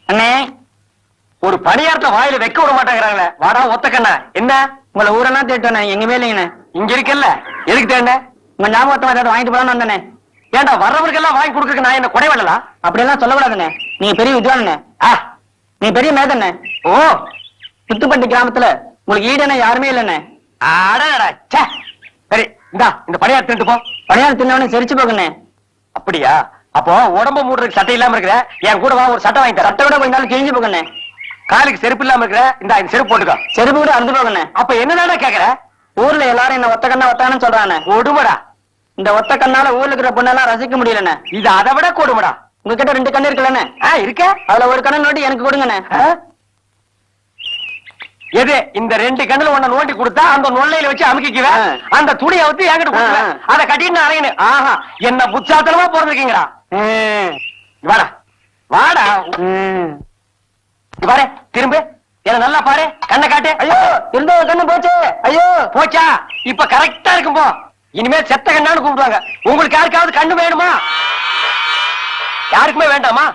அண்ணே, ஒரு பணியாரத்துல வாயில வைக்க விட மாட்டேங்கிறாங்களே. வாடா ஒத்தக்கண்ணா. என்ன உங்களை ஊரெல்லாம் தேட்டோண்ணே, எங்கேயுமே இல்லைங்கண்ணே. இங்க இருக்கல்ல, எதுக்கு தேண்ட? உங்க ஞாபகத்தை ஏதாவது வாங்கிட்டு போலான்னு வந்தேனே. ஏன்டா வர்றவருக்கு எல்லாம் வாங்கி கொடுக்க நான் என்ன குறைவல்லா? அப்படியெல்லாம் சொல்லக்கூடாதுண்ணே. நீங்க பெரிய வித்வானண்ணே. நீ பெரிய மேதண்ணே. ஓ, புத்துப்பட்டி கிராமத்துல உங்களுக்கு ஈடுன யாருமே இல்லண்ணே. அடடா. சரி, இந்தா இந்த பணியாரம் தின்ட்டு போ. பணியாரம் தின்னவனே செரிச்சு போகுண்ணே. அப்படியா? அப்போ உடம்பு மூடுறதுக்கு சட்டை இல்லாம இருக்கிற, என் கூட வா, ஒரு சட்டை வாங்கி தரேன். சட்டை விட கொஞ்ச நாள் கிழிஞ்சு போகுண்ணே. காலுக்கு செருப்பு இல்லாம இருக்கிற, இந்த செருப்பு போட்டுக்கோ. செருப்பு கூட அறுந்து போகுண்ணே. அப்ப என்னடா கேக்குற? ஊர்ல எல்லாரும் என்ன ஒத்த கண்ணா ஒத்தானு சொல்றானே. கொடுமடா. இந்த ஒத்த கண்ணால ஊர்ல இருக்கிற பொண்ணெல்லாம் ரசிக்க முடியலண்ணே. இது அதை விட கொடுமடா. உங்ககிட்ட 2 கண்ணு இருக்குல்லண்ணே. இருக்க. அதுல ஒரு கண்ணு நோட்டி எனக்கு கொடுங்கண்ணே. எது? இந்த 2 கண்ணுல ஒண்ண நோண்டி கொடுத்தா அந்த நொல்லையில வச்சு அமுக்கிக்குவேன். அந்த துணியை வந்து என்கிட்ட கொடுத்துவேன். அதை கட்டிட்டு நான் அலையணும். ஆஹா, என்ன புச்சாத்தனமா பிறந்திருக்கீங்களா? வாடா வாடா. பாரு, திரும்ப என்ன நல்லா பாரு, கண்ணை காட்டு. ஐயோ, இருந்த ஒரு கண்ணு போச்சு. ஐயோ, போச்சா? இப்ப கரெக்டா இருக்கும் போ. இனிமே செத்த கண்ணான்னு கூப்பிடுவாங்க. உங்களுக்கு யாருக்காவது கண்ணு வேணுமா? யாருக்குமே வேண்டாமா?